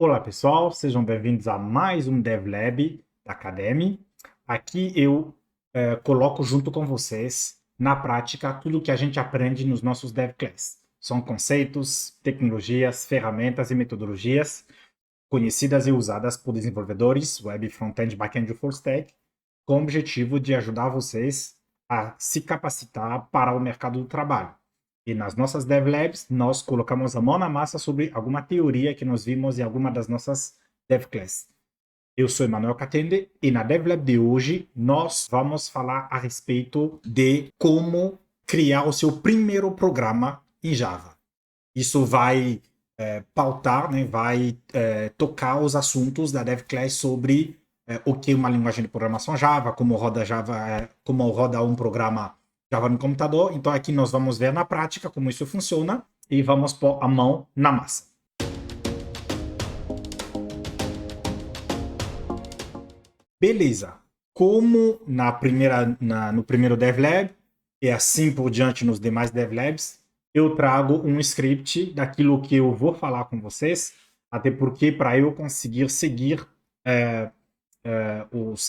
Olá pessoal, sejam bem-vindos a mais um DevLab da Academy. Aqui eu coloco junto com vocês, na prática, tudo que a gente aprende nos nossos DevClass. São conceitos, tecnologias, ferramentas e metodologias conhecidas e usadas por desenvolvedores, web, front-end, back-end e full stack, com o objetivo de ajudar vocês a se capacitar para o mercado do trabalho. E nas nossas DevLabs, nós colocamos a mão na massa sobre alguma teoria que nós vimos em alguma das nossas DevClass. Eu sou Emanuel Catende e na DevLab de hoje nós vamos falar a respeito de como criar o seu primeiro programa em Java. Isso vai pautar, né, vai tocar os assuntos da DevClass sobre o que é uma linguagem de programação Java, como roda Java, como roda um programa Java no computador. Então aqui nós vamos ver na prática como isso funciona e vamos pôr a mão na massa. Beleza. Como no primeiro DevLab e assim por diante nos demais DevLabs, eu trago um script daquilo que eu vou falar com vocês, até porque para eu conseguir seguir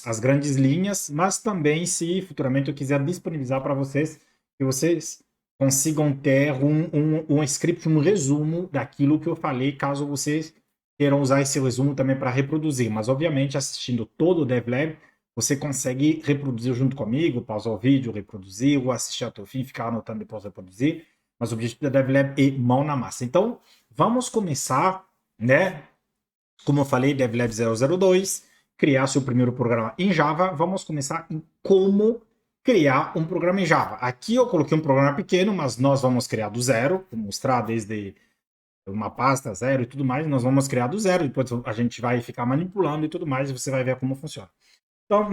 as grandes linhas, mas também se futuramente eu quiser disponibilizar para vocês, que vocês consigam ter um script, um resumo daquilo que eu falei, caso vocês queiram usar esse resumo também para reproduzir. Mas, obviamente, assistindo todo o DevLab, você consegue reproduzir junto comigo, pausar o vídeo, reproduzir, ou assistir até o fim, ficar anotando depois reproduzir. Mas o objetivo da DevLab é mão na massa. Então, vamos começar, né? Como eu falei, DevLab 002, criar seu primeiro programa em Java. Vamos começar em como criar um programa em Java. Aqui eu coloquei um programa pequeno, mas nós vamos criar do zero, vou mostrar desde uma pasta zero e tudo mais, nós vamos criar do zero, depois a gente vai ficar manipulando e tudo mais, e você vai ver como funciona. Então,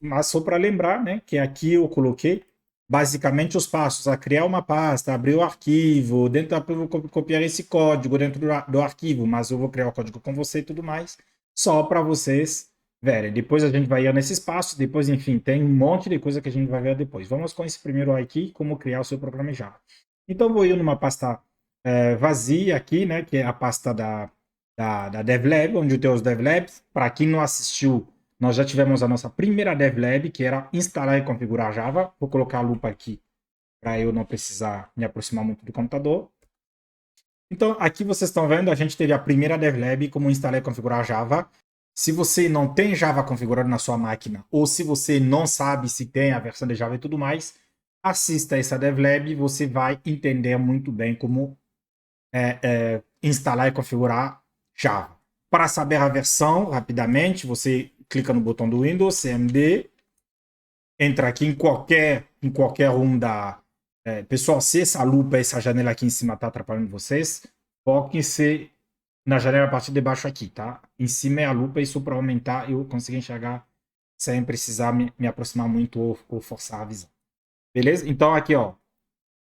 mas só para lembrar, né, que aqui eu coloquei basicamente os passos: a criar uma pasta, abrir o arquivo, dentro eu vou copiar esse código dentro do arquivo, mas eu vou criar o código com você e tudo mais, só para vocês verem. Depois a gente vai ir nesses passos, depois, enfim, tem um monte de coisa que a gente vai ver depois. Vamos com esse primeiro aqui, como criar o seu programa em Java. Então, vou ir numa pasta vazia aqui, né, que é a pasta da DevLab, onde tem os DevLabs. Para quem não assistiu, nós já tivemos a nossa primeira DevLab, que era instalar e configurar Java. Vou colocar a lupa aqui para eu não precisar me aproximar muito do computador. Então, aqui vocês estão vendo, a gente teve a primeira DevLab, como instalar e configurar Java. Se você não tem Java configurado na sua máquina, ou se você não sabe se tem a versão de Java e tudo mais, assista essa DevLab e você vai entender muito bem como instalar e configurar Java. Para saber a versão, rapidamente, você clica no botão do Windows, CMD, entra aqui em qualquer um da... pessoal, se essa lupa, essa janela aqui em cima está atrapalhando vocês, foquem-se na janela a partir de baixo aqui, tá? Em cima é a lupa, isso para aumentar eu conseguir enxergar sem precisar me aproximar muito ou forçar a visão. Beleza? Então aqui, ó,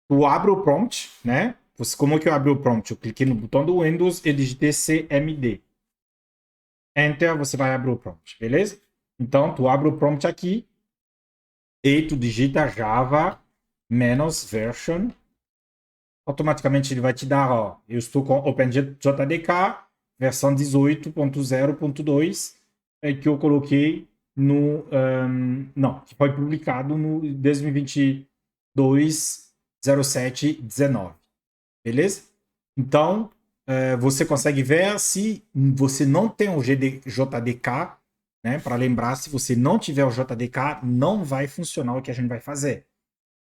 tu abre o prompt, né? Como que eu abri o prompt? Eu cliquei no botão do Windows e digitei CMD. Enter, você vai abrir o prompt, beleza? Então, tu abre o prompt aqui e tu digita Java -version. Automaticamente ele vai te dar, ó, eu estou com OpenJDK versão 18.0.2, que eu coloquei no... não, que foi publicado no 2022/07/19. Beleza? Então, você consegue ver se você não tem o JDK, né? Para lembrar, se você não tiver o JDK, não vai funcionar o que a gente vai fazer.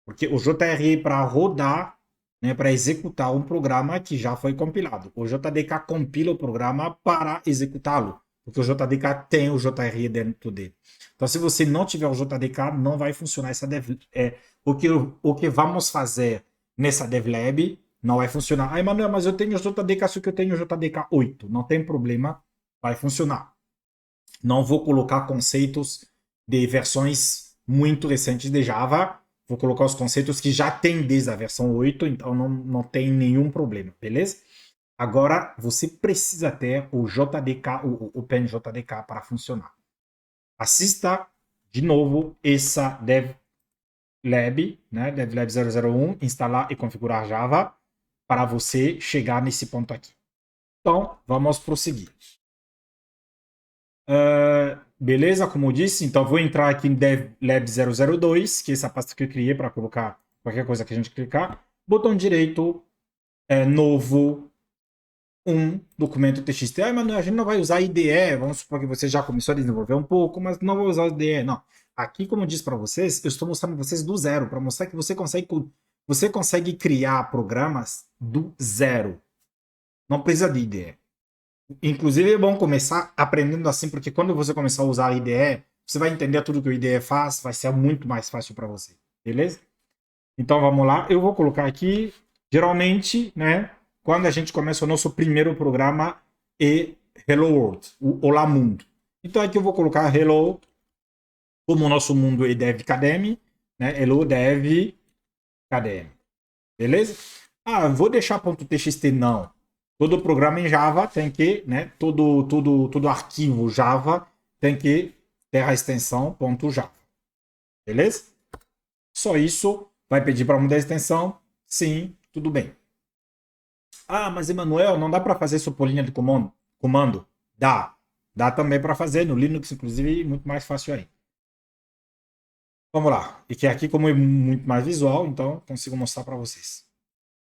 Porque o JRE para rodar, né, para executar um programa que já foi compilado. O JDK compila o programa para executá-lo, porque o JDK tem o JRE dentro dele. Então, se você não tiver o JDK, não vai funcionar essa o que vamos fazer nessa DevLab não vai funcionar. Ah, Emanuel, mas eu tenho o JDK, só que eu tenho o JDK 8. Não tem problema, vai funcionar. Não vou colocar conceitos de versões muito recentes de Java. Vou colocar os conceitos que já tem desde a versão 8, então não tem nenhum problema, beleza? Agora, você precisa ter o JDK, o OpenJDK para funcionar. Assista de novo essa DevLab, né? DevLab 001, instalar e configurar Java, para você chegar nesse ponto aqui. Então, vamos prosseguir. Beleza, como eu disse, então vou entrar aqui em DevLab 002, que é essa pasta que eu criei para colocar qualquer coisa que a gente clicar. Botão direito, novo, um documento TXT. Mas a gente não vai usar IDE, vamos supor que você já começou a desenvolver um pouco, mas não vou usar IDE, não. Aqui, como eu disse para vocês, eu estou mostrando para vocês do zero, para mostrar que você consegue criar programas do zero. Não precisa de IDE. Inclusive é bom começar aprendendo assim, porque quando você começar a usar a IDE, você vai entender tudo que o IDE faz, vai ser muito mais fácil para você, beleza? Então vamos lá, eu vou colocar aqui, geralmente, né, quando a gente começa o nosso primeiro programa é Hello World, o Olá Mundo. Então aqui eu vou colocar Hello, como o nosso mundo é Dev Academy, né, Hello Dev Academy, beleza? Vou deixar .txt, não. Todo programa em Java tem que, né, todo arquivo Java tem que ter a extensão .java, beleza? Só isso. Vai pedir para mudar a extensão? Sim, tudo bem. Mas Emanuel, não dá para fazer isso por linha de comando? Dá. Dá também para fazer no Linux, inclusive, muito mais fácil aí. Vamos lá. E que aqui, como é muito mais visual, então consigo mostrar para vocês.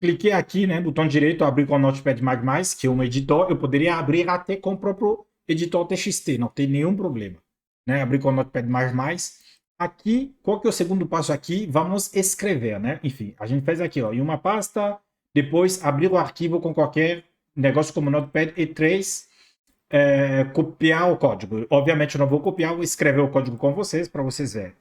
Cliquei aqui, né, botão direito, abrir com o Notepad++, que é um editor. Eu poderia abrir até com o próprio editor TXT, não tem nenhum problema. Né? Abrir com o Notepad++. Aqui, qual que é o segundo passo aqui? Vamos escrever, né? Enfim, a gente fez aqui, ó, em uma pasta, depois abrir o arquivo com qualquer negócio como Notepad e 3, copiar o código. Obviamente eu não vou copiar, vou escrever o código com vocês para vocês verem.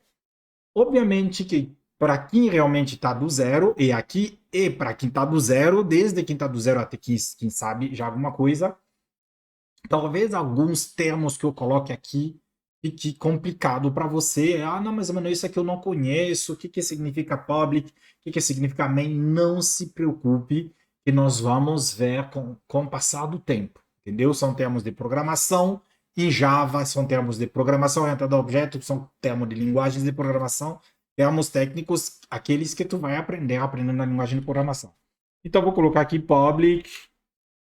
Obviamente que para quem realmente está do zero, e aqui é para quem está do zero, desde quem está do zero até quem sabe já alguma coisa, talvez alguns termos que eu coloque aqui fique complicado para você. Não, mas mano, isso aqui eu não conheço. O que significa public? O que significa main? Não se preocupe, que nós vamos ver com o passar do tempo. Entendeu? São termos de programação. Em Java, são termos de programação orientada a objetos, são termos de linguagens de programação, termos técnicos, aqueles que tu vai aprendendo na linguagem de programação. Então, vou colocar aqui public,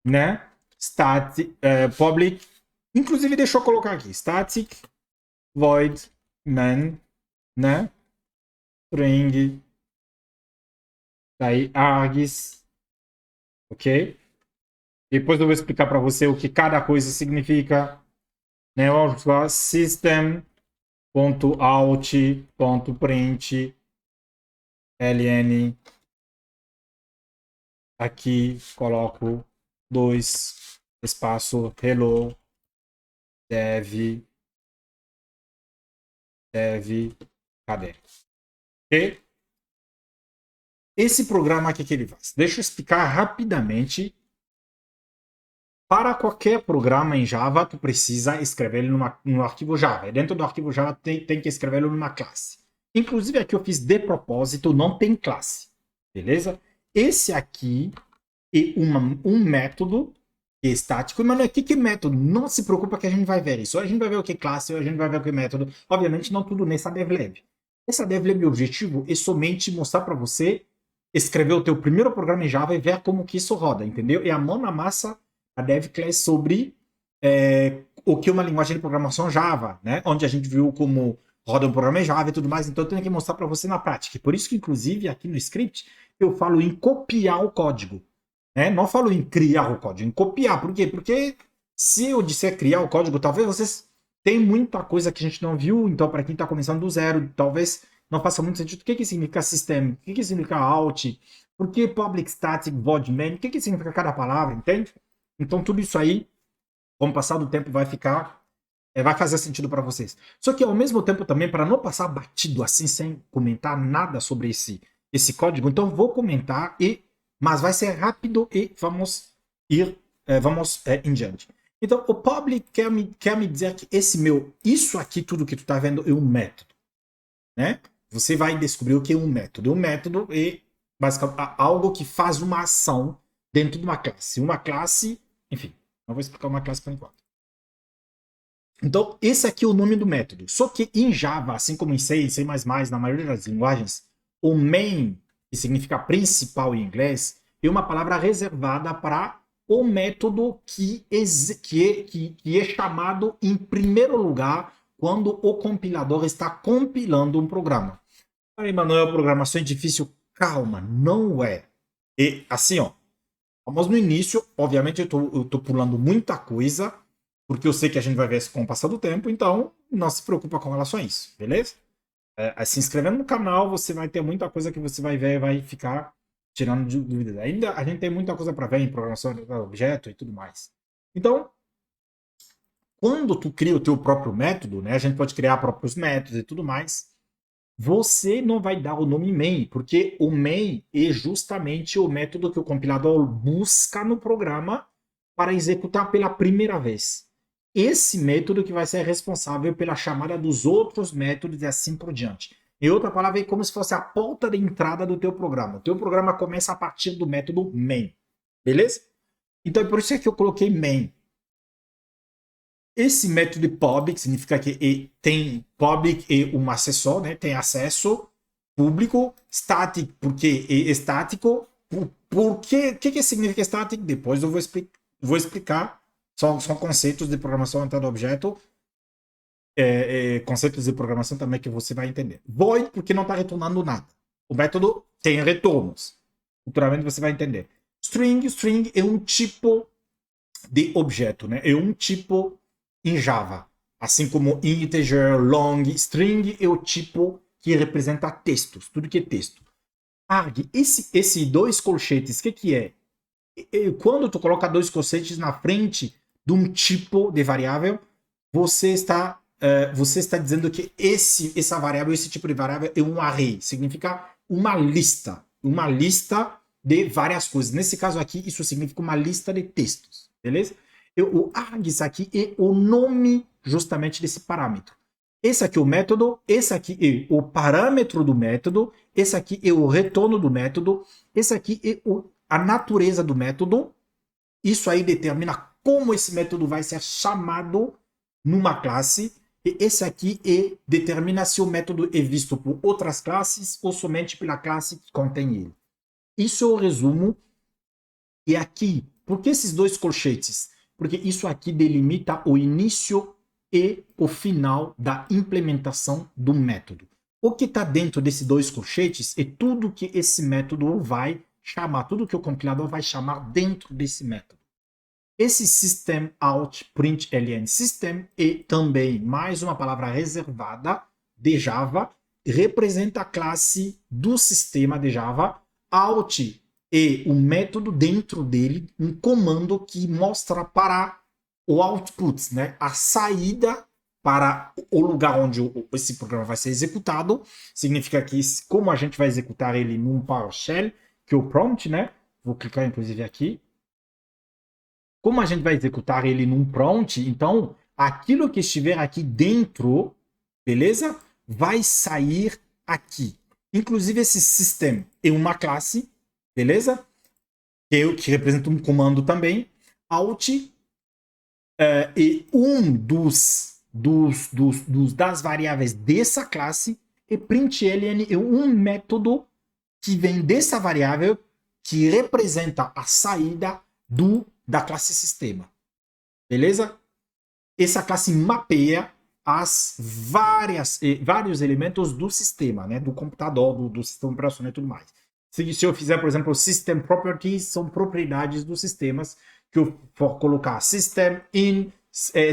né? Static, public, inclusive deixa eu colocar aqui, static void main, né? String, daí args, ok? Depois eu vou explicar para você o que cada coisa significa, né? Vamos lá, system.out.print ln, aqui coloco 2 espaço hello dev cadê? Ok? Esse programa aqui que ele faz. Deixa eu explicar rapidamente. Para qualquer programa em Java, tu precisa escrever ele no arquivo Java. E dentro do arquivo Java tem que escrever ele numa classe. Inclusive aqui eu fiz de propósito, não tem classe. Beleza? Esse aqui é um método estático. Mas o que é método? Não se preocupa que a gente vai ver isso. A gente vai ver o que é classe, a gente vai ver o que é método. Obviamente não tudo nessa DevLab. Essa DevLab, o objetivo é somente mostrar para você escrever o teu primeiro programa em Java e ver como que isso roda, entendeu? É a mão na massa a DevClass sobre o que é uma linguagem de programação Java, né? Onde a gente viu como roda um programa em Java e tudo mais, então eu tenho que mostrar para você na prática. Por isso que, inclusive, aqui no script, eu falo em copiar o código. Né? Não falo em criar o código, em copiar. Por quê? Porque se eu disser criar o código, talvez vocês tem muita coisa que a gente não viu, então para quem está começando do zero, talvez não faça muito sentido. O que significa system? O que significa out? Por que public static void main? O que significa cada palavra, entende? Então tudo isso aí, com o passar do tempo, vai fazer sentido para vocês. Só que ao mesmo tempo também, para não passar batido assim, sem comentar nada sobre esse código, então vou comentar, mas vai ser rápido e vamos em diante. Então, o public quer me dizer que isso aqui, tudo que tu está vendo, é um método. Né? Você vai descobrir o que é um método. Um método é basicamente algo que faz uma ação dentro de uma classe. Uma classe, enfim, não vou explicar uma classe por enquanto. Então, esse aqui é o nome do método. Só que em Java, assim como em C e C++, na maioria das linguagens, o main, que significa principal em inglês, é uma palavra reservada para o método que é chamado em primeiro lugar quando o compilador está compilando um programa. Aí, Manuel, programação é difícil. Calma, não é. E assim, ó, vamos no início. Obviamente, eu tô pulando muita coisa, porque eu sei que a gente vai ver isso com o passar do tempo, então não se preocupa com relação a isso, beleza? Se inscrevendo no canal, você vai ter muita coisa que você vai ver e vai ficar tirando dúvidas. Ainda a gente tem muita coisa para ver em programação de objeto e tudo mais. Então, quando tu cria o teu próprio método, né, a gente pode criar próprios métodos e tudo mais, você não vai dar o nome main, porque o main é justamente o método que o compilador busca no programa para executar pela primeira vez. Esse método que vai ser responsável pela chamada dos outros métodos e assim por diante. Em outra palavra, é como se fosse a porta de entrada do teu programa. O teu programa começa a partir do método main. Beleza? Então é por isso que eu coloquei main. Esse método public significa que tem public e um acessor, né? Tem acesso público, static porque é estático. Por que significa static? Depois eu vou explicar. São conceitos de programação orientada a objeto, conceitos de programação também que você vai entender. Void porque não está retornando nada. O método tem retornos. Futuramente você vai entender. String é um tipo de objeto, né? É um tipo em Java. Assim como integer, long, string é o tipo que representa textos, tudo que é texto. Arg, esse dois colchetes, o que é? Quando tu coloca dois colchetes na frente de um tipo de variável, você está dizendo que essa variável, esse tipo de variável é um array, significa uma lista de várias coisas. Nesse caso aqui, isso significa uma lista de textos, beleza? O args aqui é o nome justamente desse parâmetro. Esse aqui é o método, esse aqui é o parâmetro do método, esse aqui é o retorno do método, esse aqui é a natureza do método. Isso aí determina como esse método vai ser chamado numa classe. E esse aqui determina se o método é visto por outras classes ou somente pela classe que contém ele. Isso é o resumo. E aqui, por que esses dois colchetes? Porque isso aqui delimita o início e o final da implementação do método. O que está dentro desses dois colchetes é tudo que esse método vai chamar, tudo que o compilador vai chamar dentro desse método. Esse system out println system é também mais uma palavra reservada de Java, representa a classe do sistema de Java. Out é um método dentro dele, um comando que mostra para o output, né, a saída para o lugar onde esse programa vai ser executado. Significa que como a gente vai executar ele num PowerShell, que é o prompt, né? Vou clicar inclusive aqui. Como a gente vai executar ele num prompt, então aquilo que estiver aqui dentro, beleza? Vai sair aqui. Inclusive esse system é uma classe, beleza? Que representa um comando também. Out e um das variáveis dessa classe e println é um método que vem dessa variável que representa a saída da classe sistema. Beleza? Essa classe mapeia as vários elementos do sistema, né? Do computador, do sistema operacional e tudo mais. Se eu fizer, por exemplo, System Properties, são propriedades dos sistemas que eu for colocar System in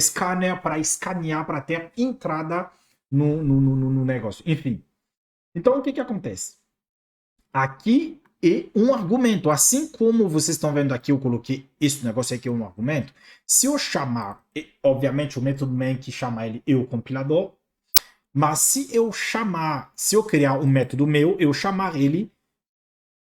Scanner para escanear, para ter entrada no negócio. Enfim. Então, o que acontece? Aqui é um argumento. Assim como vocês estão vendo aqui, eu coloquei esse negócio aqui é um argumento. Se eu chamar, obviamente o método main que chama ele é o compilador, mas se eu criar um método meu, eu chamar ele,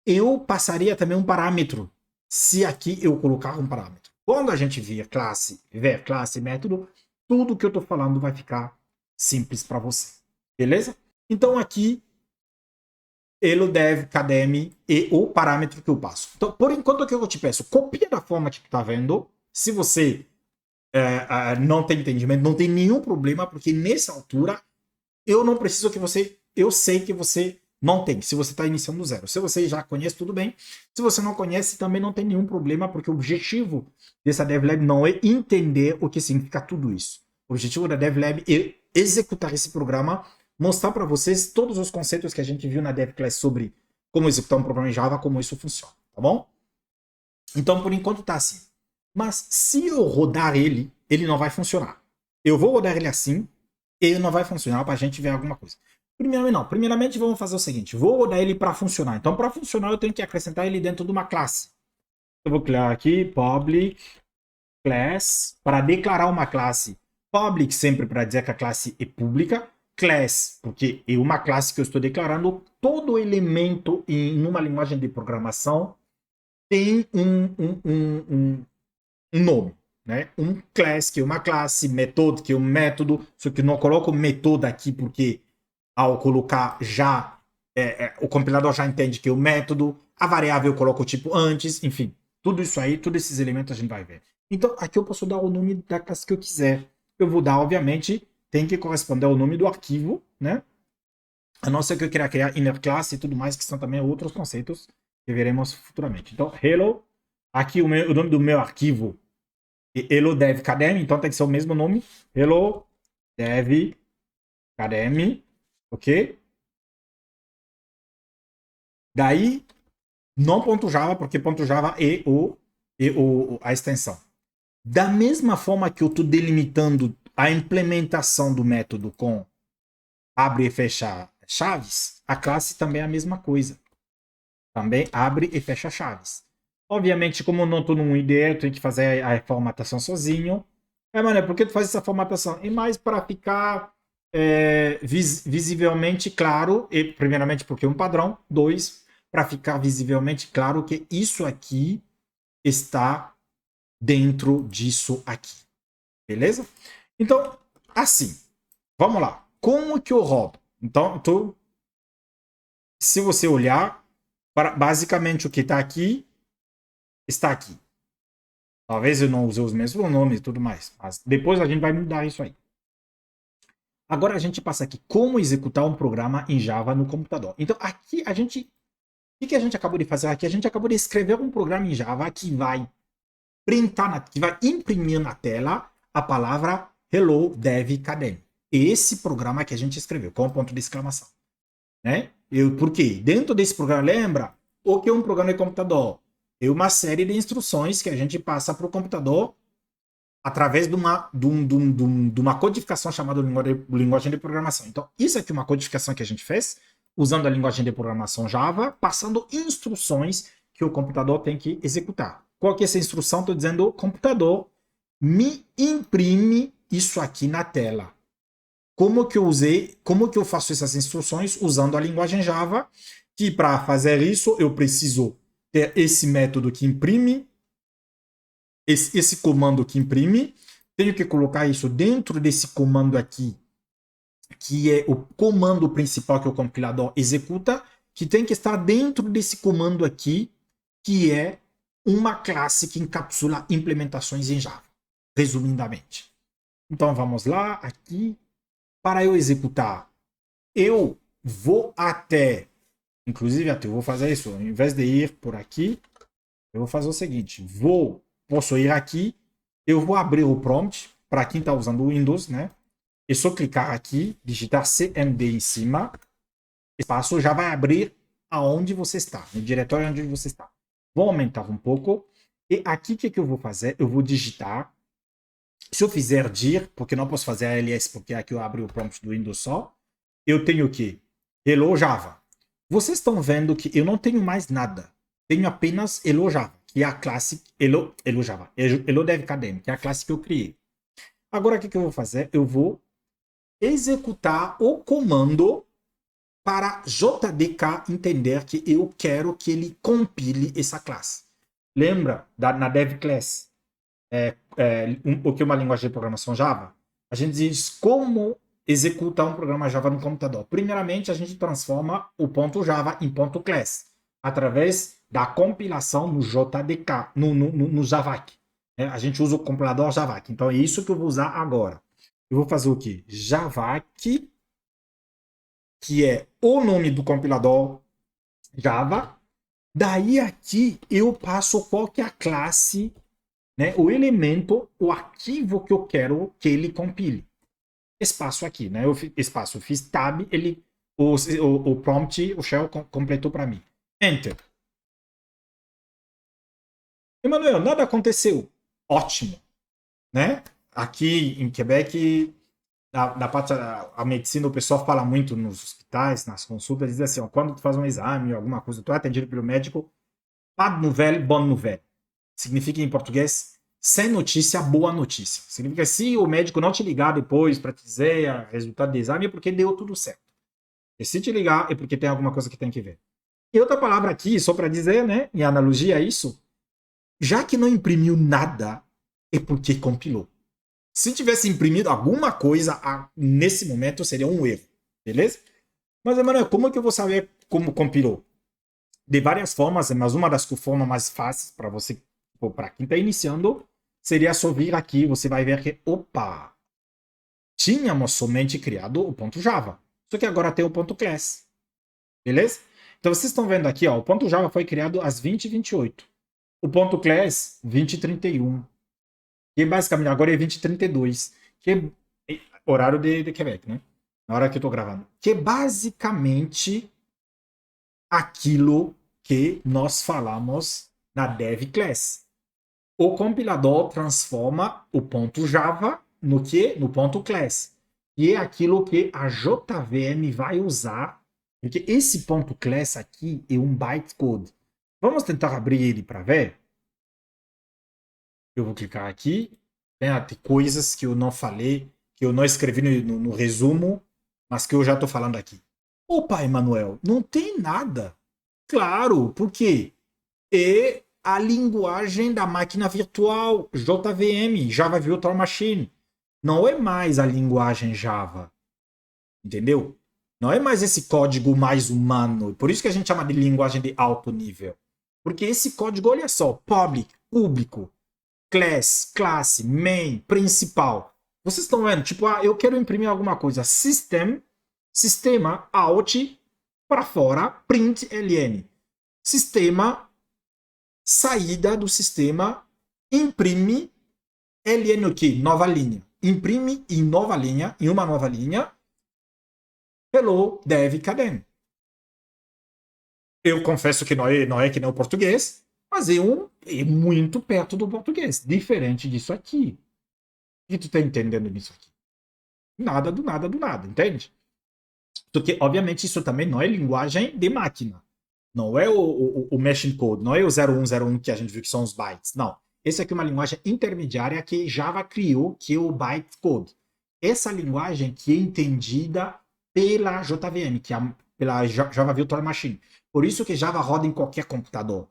eu passaria também um parâmetro, se aqui eu colocar um parâmetro. Quando a gente ver classe e método, tudo que eu estou falando vai ficar simples para você. Beleza? Então aqui ele deve, cadem e o parâmetro que eu passo. Então, por enquanto, o que eu te peço? Copia da forma que tu está vendo. Se você não tem entendimento, não tem nenhum problema, porque nessa altura eu não preciso que você. Eu sei que você Não tem, se você está iniciando do zero. Se você já conhece, tudo bem. Se você não conhece, também não tem nenhum problema, porque o objetivo dessa DevLab não é entender o que significa tudo isso. O objetivo da DevLab é executar esse programa, mostrar para vocês todos os conceitos que a gente viu na DevClass sobre como executar um programa em Java, como isso funciona, tá bom? Então, por enquanto tá assim. Mas se eu rodar ele, ele não vai funcionar. Eu vou rodar ele assim, ele não vai funcionar para a gente ver alguma coisa. Primeiramente, vamos fazer o seguinte: vou rodar ele para funcionar. Então, para funcionar, eu tenho que acrescentar ele dentro de uma classe. Eu vou criar aqui public class para declarar uma classe. Public sempre para dizer que a classe é pública. Class, porque é uma classe que eu estou declarando. Todo elemento em uma linguagem de programação tem um nome. Né? Um class, que é uma classe, method, que é um método, só que não coloco method aqui porque ao colocar já, o compilador já entende que é o método, a variável eu coloco o tipo antes, enfim, tudo isso aí, todos esses elementos a gente vai ver. Então, aqui eu posso dar o nome da classe que eu quiser. Eu vou dar, obviamente, tem que corresponder ao nome do arquivo, né? A não ser que eu queira criar inner class e tudo mais, que são também outros conceitos que veremos futuramente. Então, hello, aqui o nome do meu arquivo Hello Dev Academy, então tem que ser o mesmo nome. Hello Dev Academy, ok? Daí, não .java, porque .java é a extensão. Da mesma forma que eu estou delimitando a implementação do método com abre e fecha chaves, a classe também é a mesma coisa. Também abre e fecha chaves. Obviamente, como eu não estou num IDE, eu tenho que fazer a formatação sozinho. Mano, por que tu faz essa formatação? É mais para ficar visivelmente claro, e, primeiramente porque é um padrão, 2, para ficar visivelmente claro que isso aqui está dentro disso aqui. Beleza? Então, assim, vamos lá. Como que eu rodo? Então, se você olhar, basicamente o que está aqui, está aqui. Talvez eu não use os mesmos nomes e tudo mais, mas depois a gente vai mudar isso aí. Agora a gente passa aqui como executar um programa em Java no computador. Então aqui a gente, o que a gente acabou de fazer aqui? A gente acabou de escrever um programa em Java que vai printar, que vai imprimir na tela a palavra Hello Dev Academy. Esse programa que a gente escreveu com ponto de exclamação, né? Por quê? Dentro desse programa, lembra o que é um programa de computador? É uma série de instruções que a gente passa para o computador através de uma codificação chamada linguagem de programação. Então, isso aqui é uma codificação que a gente fez usando a linguagem de programação Java, passando instruções que o computador tem que executar. Qual que é essa instrução? Estou dizendo, computador, me imprime isso aqui na tela. Como que eu faço essas instruções? Usando a linguagem Java, que para fazer isso eu preciso ter esse método que imprime, esse comando que imprime, tenho que colocar isso dentro desse comando aqui, que é o comando principal que o compilador executa, que tem que estar dentro desse comando aqui, que é uma classe que encapsula implementações em Java, resumidamente. Então vamos lá, aqui, para eu executar, eu vou até, inclusive até eu vou fazer isso, ao invés de ir por aqui, eu vou fazer o seguinte, posso ir aqui, eu vou abrir o prompt, para quem está usando o Windows, né? É só clicar aqui, digitar cmd em cima, espaço, já vai abrir aonde você está, no diretório onde você está. Vou aumentar um pouco, e aqui o que eu vou fazer? Eu vou digitar, se eu fizer dir, porque não posso fazer ALS, porque aqui eu abro o prompt do Windows só, eu tenho o quê? Hello Java. Vocês estão vendo que eu não tenho mais nada, tenho apenas Hello Java, que é a classe Hello Java, Hello Dev Academy, que é a classe que eu criei. Agora o que eu vou fazer? Eu vou executar o comando para JDK entender que eu quero que ele compile essa classe. Lembra na DevClass, o que é uma linguagem de programação Java? A gente diz como executar um programa Java no computador. Primeiramente, a gente transforma o ponto .java em ponto .class, através da compilação no JDK, no Javac. A gente usa o compilador Javac. Então, é isso que eu vou usar agora. Eu vou fazer o quê? Javac que é o nome do compilador Java. Daí aqui eu passo qual que é a classe, né, o elemento, o arquivo que eu quero que ele compile. Espaço aqui, né? Espaço, eu fiz tab, o prompt, o shell completou para mim. Enter. Emanuel, nada aconteceu. Ótimo, né? Aqui em Quebec, na parte da medicina, o pessoal fala muito nos hospitais, nas consultas, diz assim, ó, quando tu faz um exame, alguma coisa, tu é atendido pelo médico, pas de nouvelle, bonne nouvelle. Significa em português, sem notícia, boa notícia. Significa se o médico não te ligar depois para te dizer o resultado do exame, é porque deu tudo certo. E se te ligar, é porque tem alguma coisa que tem que ver. E outra palavra aqui, só para dizer, né, em analogia a isso, já que não imprimiu nada, é porque compilou. Se tivesse imprimido alguma coisa, nesse momento seria um erro, beleza? Mas, Emanuel, como é que eu vou saber como compilou? De várias formas, mas uma das formas mais fáceis para você, para quem está iniciando, seria só vir aqui, você vai ver que, opa, tínhamos somente criado o ponto Java, só que agora tem o ponto class, beleza? Então vocês estão vendo aqui, ó, o ponto Java foi criado às 20h28, o ponto class 20h31, que basicamente agora é 20h32, que é horário de Quebec, né? Na hora que eu estou gravando, que é basicamente aquilo que nós falamos na dev class. O compilador transforma o ponto Java no que? No ponto class. E é aquilo que a JVM vai usar, porque esse ponto class aqui é um bytecode. Vamos tentar abrir ele para ver? Eu vou clicar aqui. Tem coisas que eu não falei, que eu não escrevi no resumo, mas que eu já estou falando aqui. Opa, Emanuel, não tem nada. Claro, por quê? É a linguagem da máquina virtual, JVM, Java Virtual Machine. Não é mais a linguagem Java. Entendeu? Não é mais esse código mais humano. Por isso que a gente chama de linguagem de alto nível. Porque esse código, olha só, public, público, class, classe, main, principal. Vocês estão vendo? Tipo, eu quero imprimir alguma coisa. Sistema, out, para fora, print, ln. Sistema, saída do sistema, imprime, ln o quê? Nova linha. Imprime em nova linha, em uma nova linha, hello, dev, cadê? Eu confesso que não é que nem o português, mas é muito perto do português. Diferente disso aqui. O que tu tá entendendo nisso aqui? Nada do nada do nada, entende? Porque, obviamente, isso também não é linguagem de máquina. Não é o machine code, não é o 0101 que a gente viu que são os bytes. Não. Essa aqui é uma linguagem intermediária que Java criou, que é o bytecode. Essa linguagem que é entendida pela JVM, que é pela Java Virtual Machine. Por isso que Java roda em qualquer computador.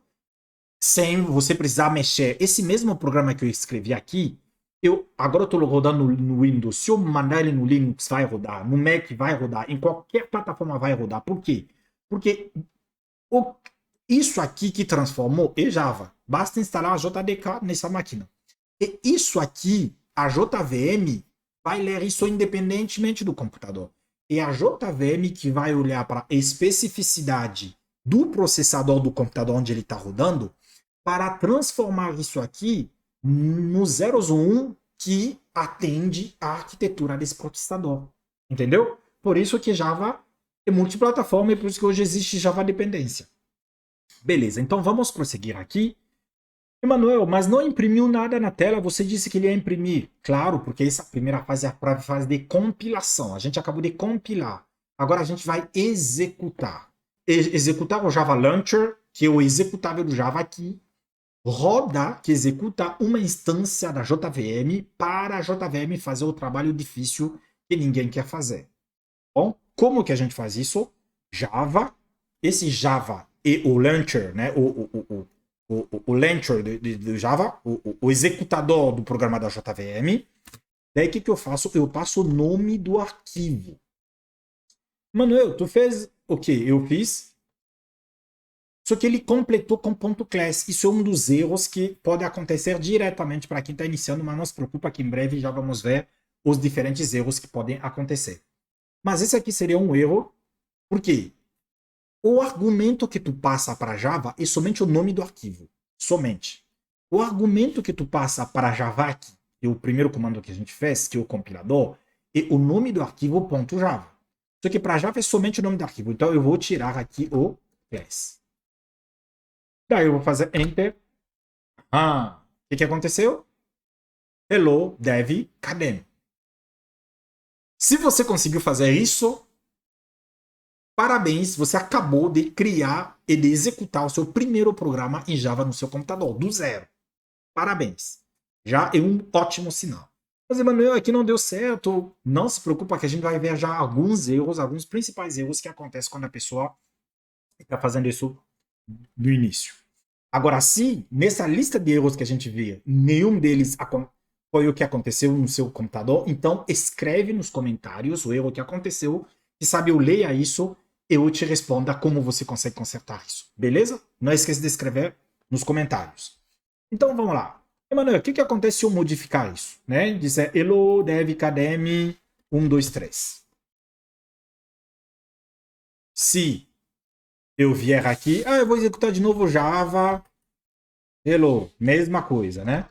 Sem você precisar mexer. Esse mesmo programa que eu escrevi aqui, agora eu estou rodando no Windows. Se eu mandar ele no Linux, vai rodar. No Mac, vai rodar. Em qualquer plataforma, vai rodar. Por quê? Porque isso aqui que transformou é Java. Basta instalar a JDK nessa máquina. E isso aqui, a JVM, vai ler isso independentemente do computador. É a JVM que vai olhar para a especificidade do processador do computador onde ele está rodando para transformar isso aqui no 001 que atende à arquitetura desse processador. Entendeu? Por isso que Java é multiplataforma e por isso que hoje existe Java dependência. Beleza, então vamos prosseguir aqui. Emanuel, mas não imprimiu nada na tela, você disse que ele ia imprimir. Claro, porque essa primeira fase é a fase de compilação. A gente acabou de compilar. Agora a gente vai executar. Executar o Java Launcher, que é o executável do Java aqui, roda, que executa uma instância da JVM para a JVM fazer o trabalho difícil que ninguém quer fazer. Bom, como que a gente faz isso? Java, esse Java e o launcher, né? O launcher do Java, o executador do programa da JVM. Daí o que eu faço? Eu passo o nome do arquivo. Manuel, tu fez o quê? Eu fiz. Só que ele completou com ponto .class. Isso é um dos erros que pode acontecer diretamente para quem está iniciando, mas não se preocupa que em breve já vamos ver os diferentes erros que podem acontecer. Mas esse aqui seria um erro Por quê? O argumento que tu passa para Java é somente o nome do arquivo. Somente. O argumento que tu passa para Java, que é o primeiro comando que a gente fez, que é o compilador, é o nome do arquivo .java. Só que para Java é somente o nome do arquivo. Então eu vou tirar aqui o class. Daí eu vou fazer Enter. O que aconteceu? Hello, dev, cadê? Se você conseguiu fazer isso, parabéns, você acabou de criar e de executar o seu primeiro programa em Java no seu computador, do zero. Parabéns. Já é um ótimo sinal. Mas, Emanuel, aqui não deu certo. Não se preocupa que a gente vai ver já alguns erros, alguns principais erros que acontecem quando a pessoa está fazendo isso no início. Agora, se nessa lista de erros que a gente vê, nenhum deles foi o que aconteceu no seu computador, então escreve nos comentários o erro que aconteceu, e sabe, eu leia isso e eu te responda como você consegue consertar isso. Beleza? Não esqueça de escrever nos comentários. Então vamos lá. Emanuel, o que acontece se eu modificar isso? Né? Dizer hello dev cadem 1, 2, 3. Se eu vier aqui, eu vou executar de novo Java. Hello, mesma coisa, né?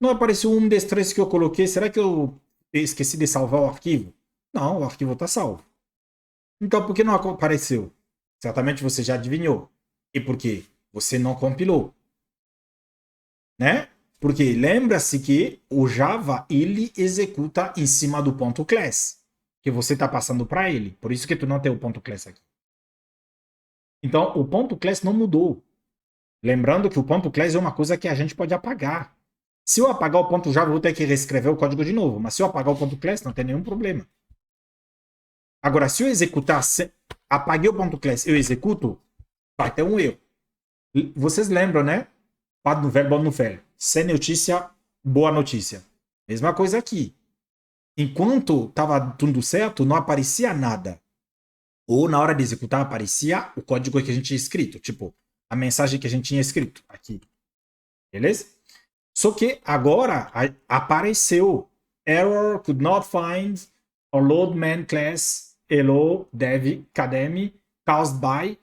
Não apareceu um desses três que eu coloquei. Será que eu esqueci de salvar o arquivo? Não, o arquivo está salvo. Então por que não apareceu? Certamente você já adivinhou. E por quê? Você não compilou. Né? Porque lembra-se que o Java ele executa em cima do ponto class que você está passando para ele. Por isso que tu não tem o ponto class aqui. Então o ponto class não mudou. Lembrando que o ponto class é uma coisa que a gente pode apagar. Se eu apagar o ponto Java, eu vou ter que reescrever o código de novo. Mas se eu apagar o ponto class, não tem nenhum problema. Agora, se eu executar, apaguei o ponto class, eu executo, vai ter um erro. Vocês lembram, né? Bad no velho, bom no velho. Sem notícia, boa notícia. Mesma coisa aqui. Enquanto estava tudo certo, não aparecia nada. Ou na hora de executar, aparecia o código que a gente tinha escrito. Tipo, a mensagem que a gente tinha escrito aqui. Beleza? Só que agora apareceu error could not find or load main class hello dev cadem caused by.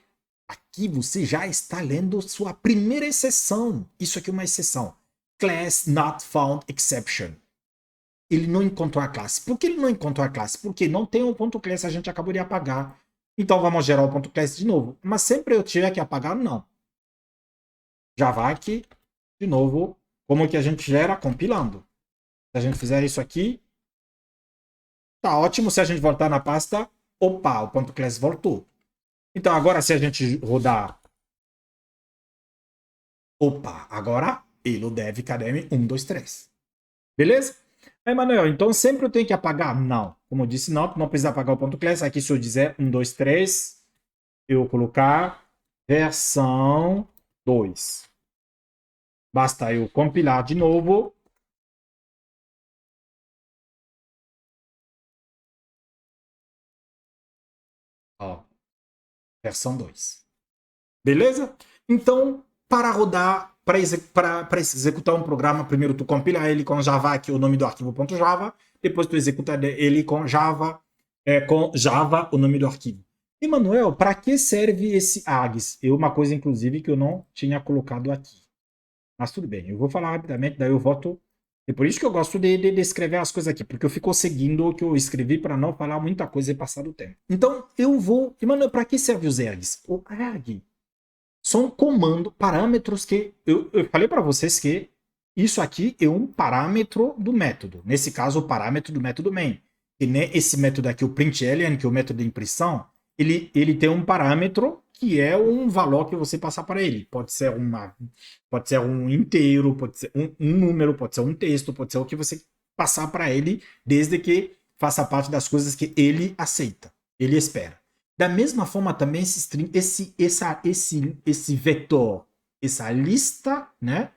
Aqui você já está lendo sua primeira exceção. Isso aqui é uma exceção. Class not found exception. Ele não encontrou a classe. Por que ele não encontrou a classe? Porque não tem um ponto class, a gente acabou de apagar. Então vamos gerar o ponto class de novo. Mas sempre eu tiver que apagar, não. Já vai aqui, de novo, como que a gente gera? Compilando. Se a gente fizer isso aqui, tá ótimo. Se a gente voltar na pasta, opa, o ponto class voltou. Então agora se a gente rodar, opa, agora ele deve cadem 1, 2, 3. Beleza? Aí, Manuel, então sempre eu tenho que apagar? Não. Como eu disse, não precisa apagar o ponto class. Aqui se eu dizer 1, 2, 3, eu colocar versão 2. Basta eu compilar de novo. Ó, versão 2. Beleza? Então, para rodar, para executar um programa, primeiro tu compila ele com Java, que é o nome do arquivo .java, depois tu executa ele com Java, o nome do arquivo. E, Manuel, para que serve esse AGS? É uma coisa, inclusive, que eu não tinha colocado aqui. Mas tudo bem, eu vou falar rapidamente, daí eu volto. É por isso que eu gosto de escrever as coisas aqui, porque eu fico seguindo o que eu escrevi para não falar muita coisa e passar do tempo. Então, eu vou... E, Manuel, para que serve os AGS? O AG são comando, parâmetros que... Eu falei para vocês que isso aqui é um parâmetro do método. Nesse caso, o parâmetro do método main. E né, esse método aqui, o println, que é o método de impressão, ele tem um parâmetro que é um valor que você passar para ele. Pode ser um inteiro, pode ser um número, pode ser um texto, pode ser o que você passar para ele, desde que faça parte das coisas que ele aceita, ele espera. Da mesma forma também esse string, esse vetor, essa lista, né,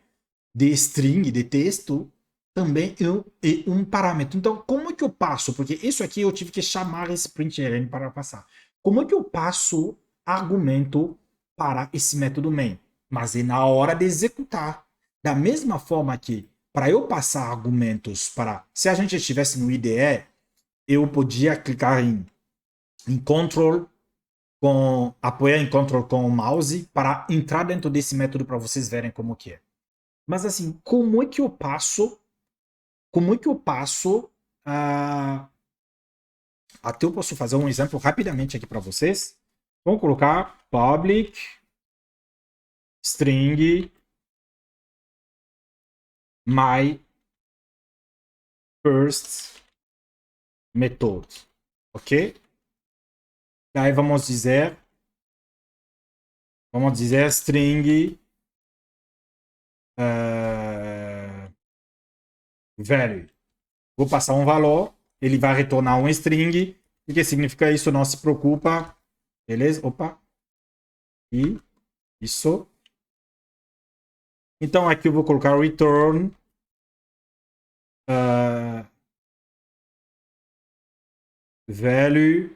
de string, de texto, também é um parâmetro. Então, como é que eu passo? Porque isso aqui eu tive que chamar esse println para passar. Como é que eu passo argumento para esse método main? Mas é na hora de executar. Da mesma forma que, para eu passar argumentos para... Se a gente estivesse no IDE, eu podia clicar em Ctrl apoiar em Ctrl com o mouse para entrar dentro desse método para vocês verem como que é. Mas assim, como é que eu passo até eu posso fazer um exemplo rapidamente aqui para vocês. Vamos colocar public string my first method, ok? Daí vamos dizer string value. Vou passar um valor, ele vai retornar um string. O que significa isso? Não se preocupa. Beleza? Opa. E isso. Então aqui eu vou colocar return value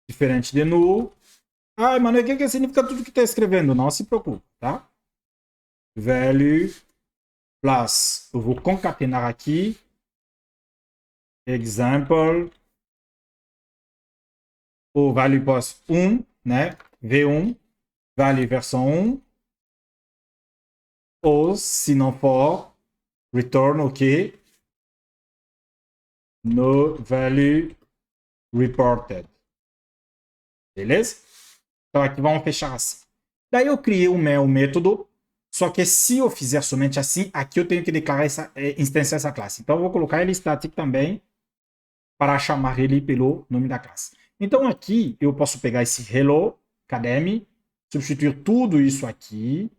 diferente de null. Ai, mano, o que significa tudo que está escrevendo? Não se preocupe, tá? Value plus, eu vou concatenar aqui, example, o value plus 1, né? V1, value versão 1, ou se não for, return o que? No value reported. Beleza? Então aqui vamos fechar assim. Daí eu criei o meu método, só que se eu fizer somente assim, aqui eu tenho que declarar essa instância dessa classe. Então eu vou colocar ele static também para chamar ele pelo nome da classe. Então aqui eu posso pegar esse hello academy, substituir tudo isso aqui,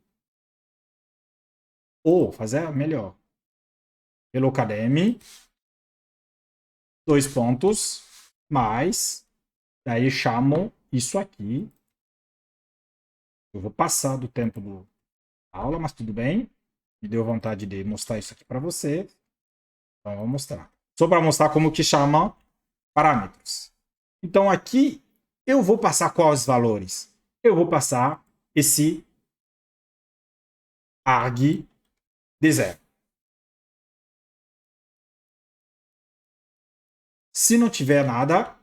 ou fazer melhor. Hello academy, dois pontos, mais, daí chamo isso aqui. Eu vou passar do tempo da aula, mas tudo bem. Me deu vontade de mostrar isso aqui para você. Então, eu vou mostrar. Só para mostrar como que chama parâmetros. Então, aqui, eu vou passar quais valores? Eu vou passar esse arg de 0. Se não tiver nada,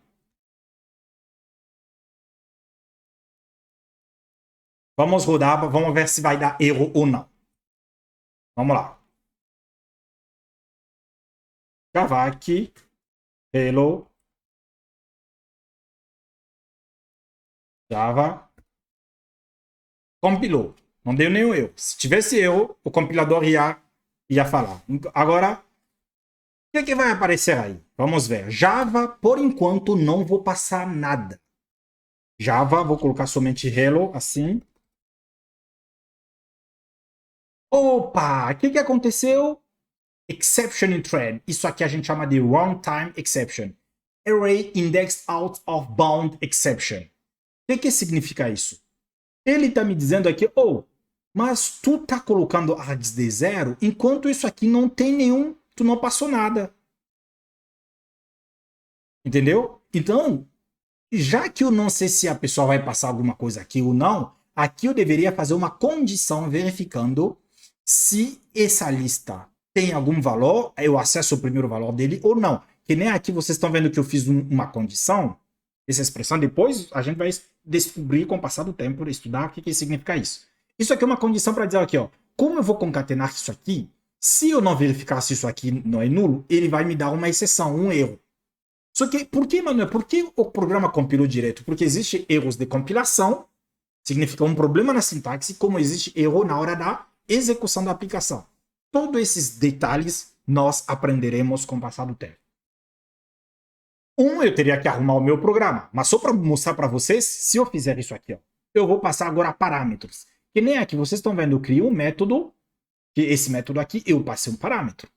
vamos rodar, vamos ver se vai dar erro ou não. Vamos lá. Gravar aqui. Hello. Java. Compilou. Não deu nenhum erro. Se tivesse erro, o compilador ia falar. Agora, o que vai aparecer aí? Vamos ver. Java, por enquanto, não vou passar nada. Java, vou colocar somente hello, assim. Opa! O que aconteceu? Exception in thread. Isso aqui a gente chama de runtime exception. Array indexed out of bound exception. O que significa isso? Ele está me dizendo aqui, mas tu tá colocando args de 0, enquanto isso aqui não tem nenhum, tu não passou nada. Entendeu? Então, já que eu não sei se a pessoa vai passar alguma coisa aqui ou não, aqui eu deveria fazer uma condição verificando se essa lista tem algum valor, eu acesso o primeiro valor dele ou não. Que nem aqui vocês estão vendo que eu fiz uma condição, essa expressão, depois a gente vai descobrir com o passar do tempo, estudar o que significa isso. Isso aqui é uma condição para dizer aqui, como eu vou concatenar isso aqui, se eu não verificar se isso aqui não é nulo, ele vai me dar uma exceção, um erro. Só que, por que, Manuel? Por que o programa compilou direto? Porque existe erros de compilação, significa um problema na sintaxe, como existe erro na hora da execução da aplicação. Todos esses detalhes nós aprenderemos com o passar do tempo. Eu teria que arrumar o meu programa, mas só para mostrar para vocês, se eu fizer isso aqui, eu vou passar agora parâmetros. Que nem aqui, vocês estão vendo, eu crio um método, que esse método aqui, eu passei um parâmetro.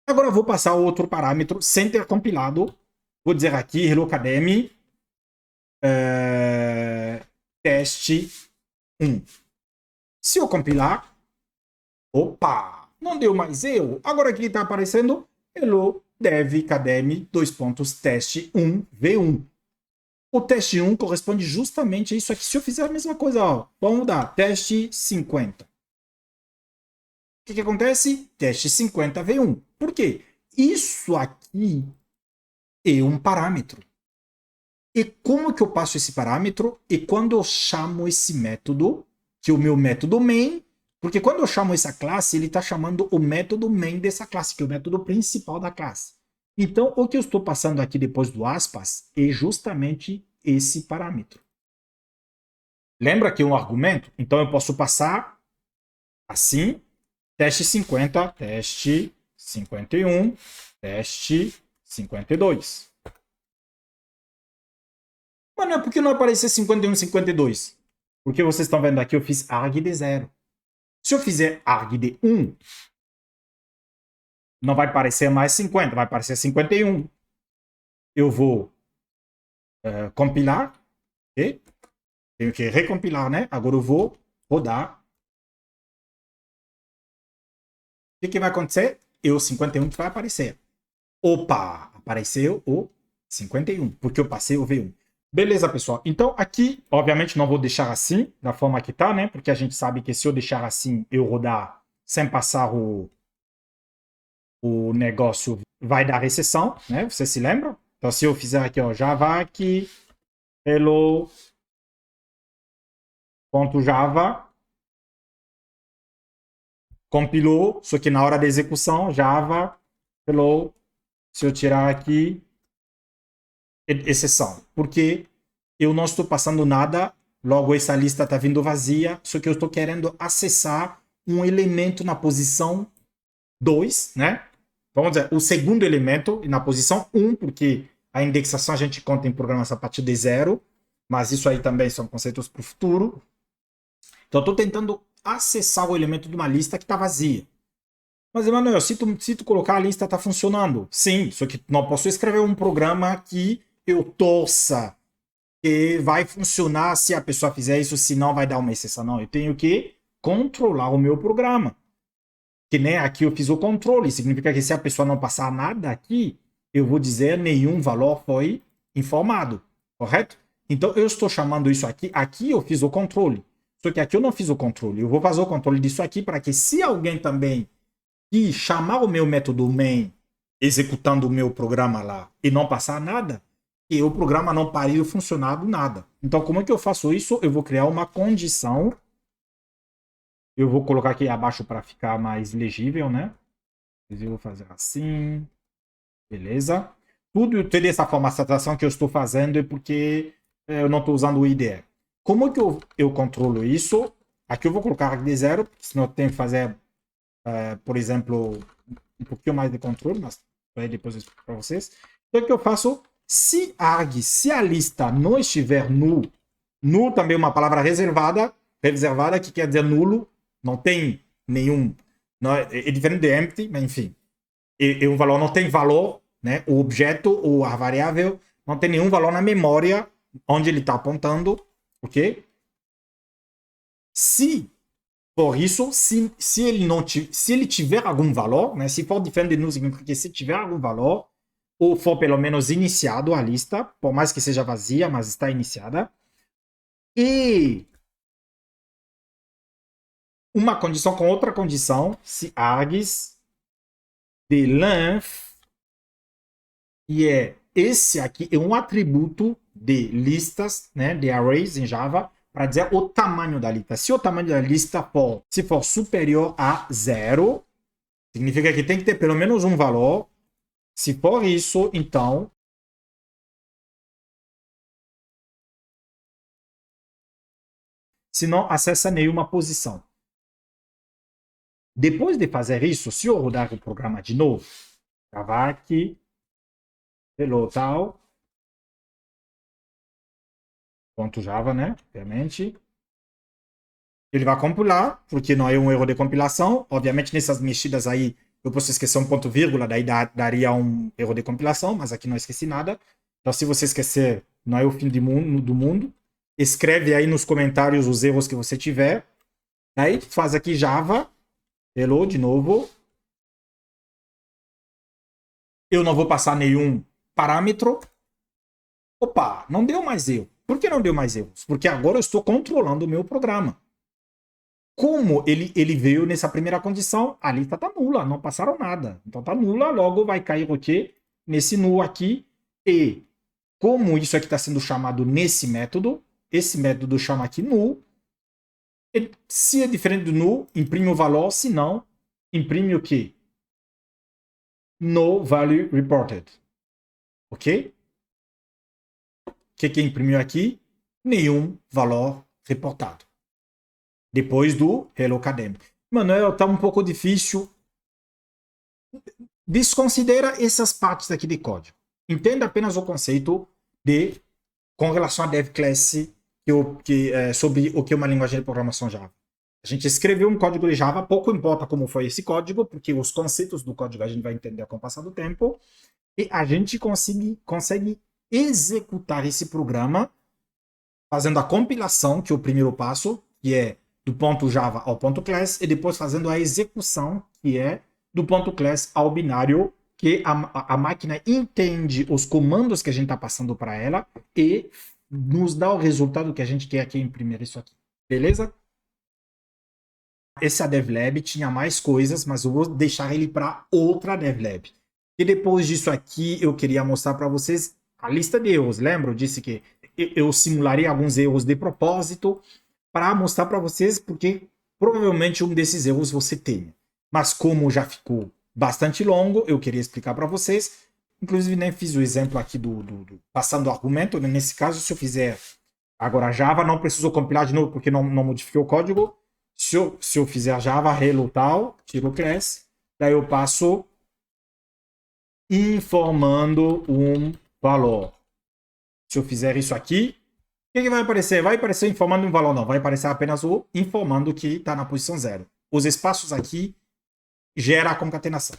Agora eu vou passar outro parâmetro sem ter compilado. Vou dizer aqui, Hello Academy, teste 1. Se eu compilar, opa, não deu mais erro. Agora aqui está aparecendo Hello Dev Academy, teste 1, V1. O teste 1 corresponde justamente a isso aqui. Se eu fizer a mesma coisa, vamos dar teste 50. que acontece? Teste 50 V1. Por quê? Isso aqui é um parâmetro. E como que eu passo esse parâmetro? E quando eu chamo esse método, que é o meu método main, porque quando eu chamo essa classe, ele está chamando o método main dessa classe, que é o método principal da classe. Então, o que eu estou passando aqui depois do aspas é justamente esse parâmetro. Lembra que é um argumento? Então, eu posso passar assim, teste 50, teste 51, teste 52. Mas não é porque não aparecer 51 e 52. Porque vocês estão vendo aqui, eu fiz arg de 0. Se eu fizer arg de 1, não vai aparecer mais 50, vai aparecer 51. Eu vou compilar. Okay? Tenho que recompilar, né? Agora eu vou rodar. O que vai acontecer? O 51 vai aparecer. Opa! Apareceu o 51, porque eu passei o V1. Beleza, pessoal. Então, aqui, obviamente, não vou deixar assim, da forma que tá, né? Porque a gente sabe que se eu deixar assim, eu rodar sem passar o negócio, vai dar recessão, né? Você se lembra? Então, se eu fizer aqui, ó, Java aqui, hello.java, compilou, só que na hora da execução, Java, hello, se eu tirar aqui, exceção. Porque eu não estou passando nada, logo essa lista está vindo vazia, só que eu estou querendo acessar um elemento na posição 2, né? Vamos dizer, o segundo elemento na posição 1, porque a indexação a gente conta em programação a partir de 0, mas isso aí também são conceitos para o futuro. Então, eu estou tentando acessar o elemento de uma lista que está vazia. Mas, Emanuel, se tu colocar a lista, está funcionando. Sim, só que não posso escrever um programa que eu torça que vai funcionar se a pessoa fizer isso, se não vai dar uma exceção. Não, eu tenho que controlar o meu programa. Que nem aqui eu fiz o controle, significa que se a pessoa não passar nada aqui, eu vou dizer nenhum valor foi informado, correto? Então eu estou chamando isso aqui eu fiz o controle. Só que aqui eu não fiz o controle. Eu vou fazer o controle disso aqui para que se alguém também e chamar o meu método main executando o meu programa lá e não passar nada, e o programa não pariu funcionado nada. Então, como é que eu faço isso? Eu vou criar uma condição. Eu vou colocar aqui abaixo para ficar mais legível, né? Eu vou fazer assim. Beleza? Toda essa formatação que eu estou fazendo é porque eu não estou usando o IDE. Como é que eu controlo isso? Aqui eu vou colocar de 0, senão eu tenho que fazer, por exemplo, um pouquinho mais de controle, mas aí depois eu explico para vocês. Então, o que eu faço? Se a lista não estiver null, null também é uma palavra reservada, que quer dizer nulo, não tem nenhum, não é diferente de empty, mas enfim, e o valor não tem valor, né? O objeto ou a variável não tem nenhum valor na memória onde ele está apontando, ok? Se por isso, se ele tiver algum valor, né? Se for diferente de null, significa que se tiver algum valor, ou for pelo menos iniciado a lista, por mais que seja vazia, mas está iniciada, e uma condição com outra condição, se args de length, e esse aqui é um atributo de listas, né, de arrays em Java, para dizer o tamanho da lista. Se o tamanho da lista for superior a 0, significa que tem que ter pelo menos um valor. Se for isso, então se não acessa nenhuma posição. Depois de fazer isso, se eu rodar o programa de novo, gravar aqui, hello tal, .java, né? Obviamente. Ele vai compilar, porque não é um erro de compilação. Obviamente, nessas mexidas aí, eu posso esquecer um ponto vírgula, daí daria um erro de compilação, mas aqui não esqueci nada. Então, se você esquecer, não é o fim do mundo. Escreve aí nos comentários os erros que você tiver. Aí, faz aqui Java. Hello, de novo. Eu não vou passar nenhum parâmetro. Opa, não deu mais erro. Por que não deu mais erros? Porque agora eu estou controlando o meu programa. como ele veio nessa primeira condição, a lista está nula, não passaram nada. Então está nula, logo vai cair o quê? Nesse null aqui. E como isso aqui está sendo chamado nesse método, esse método chama aqui null. E se é diferente do null, imprime o valor, se não, imprime o quê? No value reported. Ok? O que imprimiu aqui? Nenhum valor reportado. Depois do Hello Academic. Manuel, tá um pouco difícil. Desconsidera essas partes aqui de código. Entenda apenas o conceito com relação a DevClass sobre o que é uma linguagem de programação Java. A gente escreveu um código de Java, pouco importa como foi esse código, porque os conceitos do código a gente vai entender com o passar do tempo, e a gente consegue executar esse programa fazendo a compilação, que é o primeiro passo, que é do ponto Java ao ponto class, e depois fazendo a execução, que é do ponto class ao binário, que a máquina entende os comandos que a gente está passando para ela e nos dá o resultado que a gente quer aqui imprimir isso aqui. Beleza? Esse DevLab tinha mais coisas, mas eu vou deixar ele para outra DevLab. E depois disso aqui, eu queria mostrar para vocês a lista de erros. Lembra? Eu disse que eu simularia alguns erros de propósito para mostrar para vocês, porque provavelmente um desses erros você tem. Mas como já ficou bastante longo, eu queria explicar para vocês. Inclusive, nem fiz o exemplo aqui do passando o argumento. Nesse caso, se eu fizer agora Java, não preciso compilar de novo, porque não modifiquei o código. Se eu fizer Java, hello tal, tiro o class, daí eu passo informando um valor. Se eu fizer isso aqui, o que vai aparecer? Vai aparecer informando um valor, não. Vai aparecer apenas o informando que está na posição 0. Os espaços aqui gera a concatenação.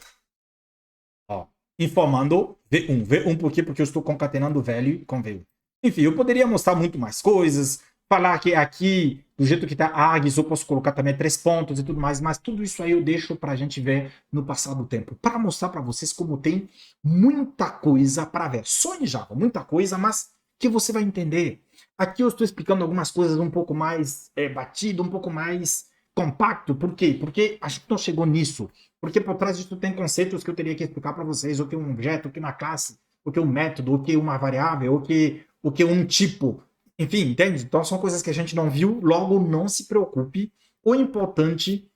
Ó, informando V1. V1 por quê? Porque eu estou concatenando value com V1. Enfim, eu poderia mostrar muito mais coisas, falar que aqui, do jeito que está args, eu posso colocar também 3 pontos e tudo mais, mas tudo isso aí eu deixo para a gente ver no passar do tempo, para mostrar para vocês como tem muita coisa para ver. Só em Java, muita coisa, mas que você vai entender. Aqui eu estou explicando algumas coisas um pouco mais batido, um pouco mais compacto. Por quê? Porque a gente não chegou nisso. Porque por trás disso tem conceitos que eu teria que explicar para vocês, o que é um objeto, o que é uma classe, o que é um método, o que é uma variável, o que é um tipo. Enfim, entende? Então são coisas que a gente não viu, logo não se preocupe. O importante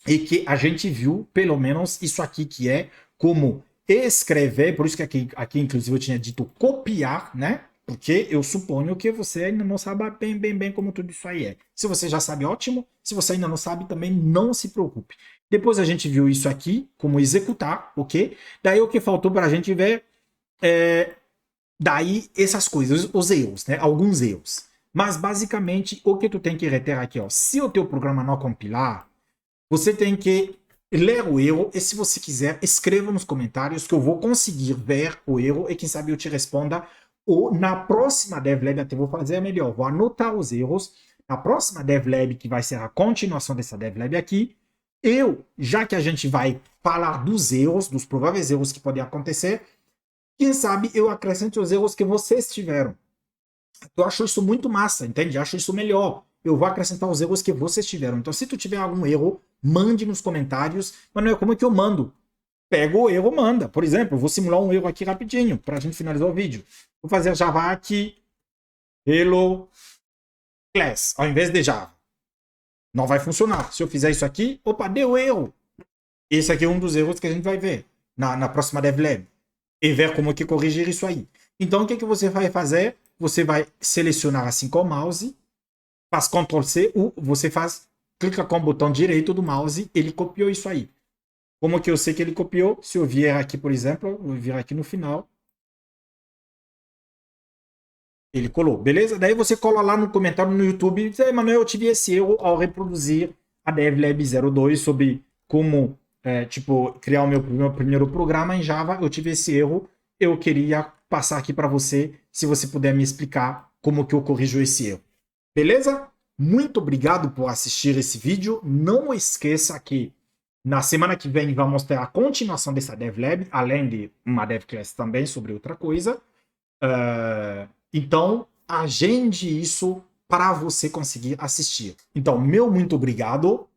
é que a gente viu, pelo menos, isso aqui que é como escrever, por isso que aqui inclusive eu tinha dito copiar, né? Porque eu suponho que você ainda não sabe bem como tudo isso aí é. Se você já sabe, ótimo. Se você ainda não sabe, também não se preocupe. Depois a gente viu isso aqui, como executar, ok? Daí o que faltou para a gente ver daí essas coisas, os erros, né? Alguns erros. Mas basicamente o que tu tem que reter aqui, ó, se o teu programa não compilar, você tem que ler o erro e se você quiser, escreva nos comentários que eu vou conseguir ver o erro e quem sabe eu te responda. Ou na próxima DevLab, até vou fazer melhor, vou anotar os erros. Na próxima DevLab, que vai ser a continuação dessa DevLab aqui, já que a gente vai falar dos erros, dos prováveis erros que podem acontecer, quem sabe eu acrescente os erros que vocês tiveram. Eu acho isso muito massa, entende? Eu acho isso melhor. Eu vou acrescentar os erros que vocês tiveram. Então, se tu tiver algum erro, mande nos comentários. Mas não é como é que eu mando? Pega o erro, manda. Por exemplo, vou simular um erro aqui rapidinho, para a gente finalizar o vídeo. Vou fazer Java aqui, hello class, ao invés de Java. Não vai funcionar. Se eu fizer isso aqui, opa, deu erro. Esse aqui é um dos erros que a gente vai ver na próxima DevLab. E ver como que corrigir isso aí. Então, o que você vai fazer? Você vai selecionar assim com o mouse, faz Ctrl+C, você clica com o botão direito do mouse, ele copiou isso aí. Como que eu sei que ele copiou? Se eu vier aqui, por exemplo, eu vier aqui no final, ele colou, beleza? Daí você cola lá no comentário no YouTube e diz, Manuel, eu tive esse erro ao reproduzir a DevLab 02 sobre como, criar o meu primeiro programa em Java. Eu tive esse erro, eu queria passar aqui para você, se você puder me explicar como que eu corrijo esse erro. Beleza? Muito obrigado por assistir esse vídeo. Não esqueça que na semana que vem vamos ter a continuação dessa DevLab, além de uma DevClass também sobre outra coisa. Então, agende isso para você conseguir assistir. Então, meu muito obrigado.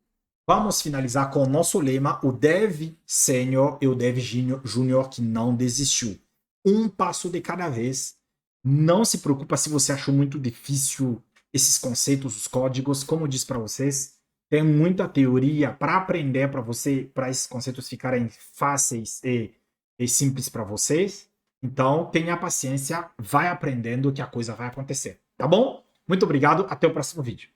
Vamos finalizar com o nosso lema, o Dev Sênior e o Dev Júnior que não desistiu. Um passo de cada vez. Não se preocupa se você achou muito difícil esses conceitos, os códigos. Como eu disse para vocês, tem muita teoria para aprender para você, para esses conceitos ficarem fáceis e simples para vocês. Então, tenha paciência, vai aprendendo que a coisa vai acontecer. Tá bom? Muito obrigado, até o próximo vídeo.